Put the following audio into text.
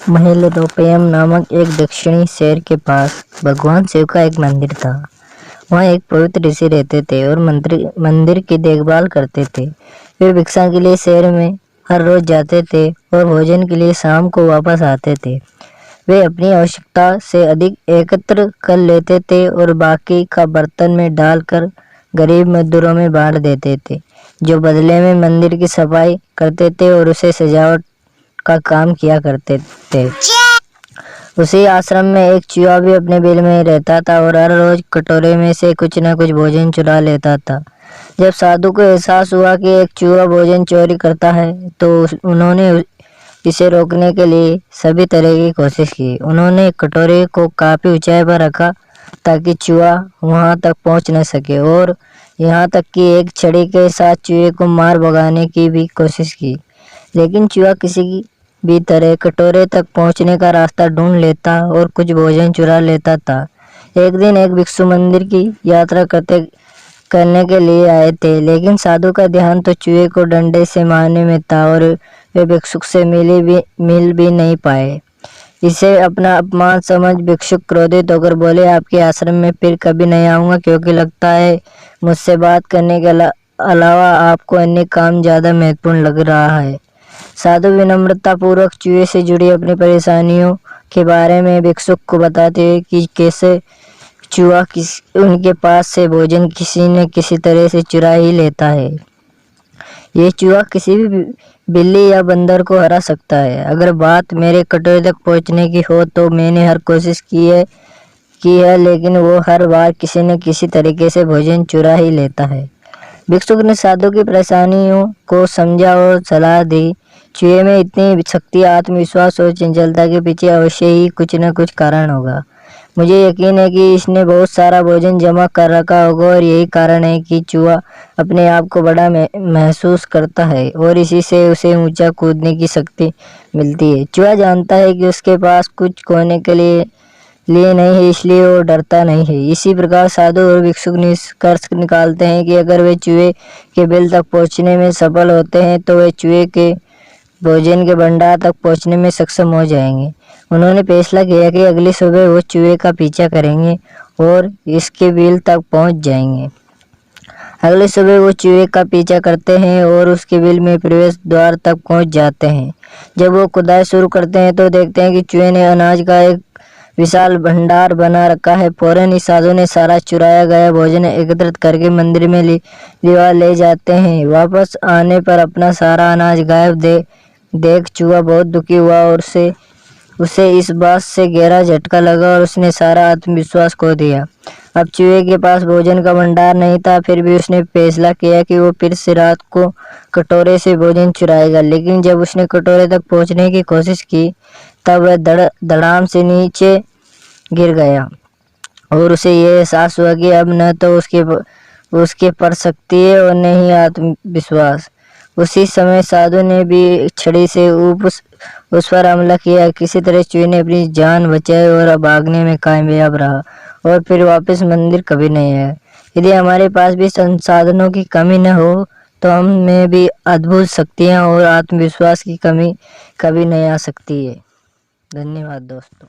महेलरोपयम नामक एक दक्षिणी शहर के पास भगवान शिव का एक मंदिर था। वहाँ एक पवित्र ऋषि रहते थे और मंदिर की देखभाल करते थे। वे भिक्षा के लिए शहर में हर रोज जाते थे और भोजन के लिए शाम को वापस आते थे। वे अपनी आवश्यकता से अधिक एकत्र कर लेते थे और बाकी का बर्तन में डालकर गरीब मजदूरों में बांट देते थे, जो बदले में मंदिर की सफाई करते थे और उसे सजावट का काम किया करते थे। उसी आश्रम में एक चूहा भी अपने बिल में रहता था और हर रोज कटोरे में से कुछ न कुछ भोजन चुरा लेता था। जब साधु को एहसास हुआ कि एक चूहा भोजन चोरी करता है, तो उन्होंने इसे रोकने के लिए सभी तरह की कोशिश की। उन्होंने कटोरे को काफी ऊंचाई पर रखा ताकि चूहा वहां तक पहुंच न सके, और यहाँ तक कि एक छड़ी के साथ चूहे को मार भगाने की भी कोशिश की, लेकिन चूहा किसी भी तरह कटोरे तक पहुंचने का रास्ता ढूंढ लेता और कुछ भोजन चुरा लेता था। एक दिन एक भिक्षु मंदिर की यात्रा करने के लिए आए थे, लेकिन साधु का ध्यान तो चूहे को डंडे से मारने में था और वे भिक्षुक से मिल भी नहीं पाए। इसे अपना अपमान समझ भिक्षुक क्रोधित होकर बोले, आपके आश्रम में फिर कभी नहीं आऊंगा, क्योंकि लगता है मुझसे बात करने के अलावा आपको अन्य काम ज्यादा महत्वपूर्ण लग रहा है। साधु विनम्रता पूर्वक चूहे से जुड़ी अपनी परेशानियों के बारे में भिक्षुक को बताते हुए कि कैसे चूहा उनके पास से भोजन किसी न किसी तरह से चुरा ही लेता है। ये चूहा किसी भी बिल्ली या बंदर को हरा सकता है। अगर बात मेरे कटोरे तक पहुंचने की हो तो मैंने हर कोशिश की है, लेकिन वो हर बार किसी न किसी तरीके से भोजन चुरा ही लेता है। भिक्षुक ने साधु की परेशानियों को समझा और सलाह दी। चूहे में इतनी शक्ति, आत्मविश्वास और चंचलता के पीछे अवश्य ही कुछ न कुछ कारण होगा। मुझे यकीन है कि इसने बहुत सारा भोजन जमा कर रखा होगा और यही कारण है कि चूहा अपने आप को बड़ा महसूस करता है और इसी से उसे ऊंचा कूदने की शक्ति मिलती है। चूहा जानता है कि उसके पास कुछ खोने के लिए नहीं है, इसलिए वो डरता नहीं है। इसी प्रकार साधु और भिक्षुक निष्कर्ष निकालते हैं कि अगर वे चूहे के बिल तक पहुंचने में सफल होते हैं तो वे चूहे के भोजन के भंडार तक पहुंचने में सक्षम हो जाएंगे। उन्होंने फैसला किया कि अगली सुबह वो चूहे का पीछा करेंगे और इसके बिल तक पहुंच जाएंगे। अगली सुबह वो चूहे का पीछा करते हैं और उसके बिल में प्रवेश द्वार तक पहुंच जाते हैं। जब वो खुदाई शुरू करते हैं तो देखते हैं कि चूहे ने अनाज का एक विशाल भंडार बना रखा है। फौरन ही साधु ने सारा चुराया गया भोजन एकत्रित करके मंदिर में ले जाते हैं। वापस आने पर अपना सारा अनाज गायब देख चूहा बहुत दुखी हुआ और उसे इस बात से गहरा झटका लगा और उसने सारा आत्मविश्वास खो दिया। अब चूहे के पास भोजन का भंडार नहीं था, फिर भी उसने फैसला किया कि वो फिर से रात को कटोरे से भोजन चुराएगा। लेकिन जब उसने कटोरे तक पहुंचने की कोशिश की तब वह धड़ाम से नीचे गिर गया और उसे यह एहसास हुआ कि अब न तो उसके पर शक्ति है और न ही आत्मविश्वास। उसी समय साधु ने भी छड़ी से उस पर हमला किया। किसी तरह चूहे ने अपनी जान बचाई और भागने में कामयाब रहा और फिर वापस मंदिर कभी नहीं आया। यदि हमारे पास भी संसाधनों की कमी न हो तो हम में भी अद्भुत शक्तियाँ और आत्मविश्वास की कमी कभी नहीं आ सकती है। धन्यवाद दोस्तों।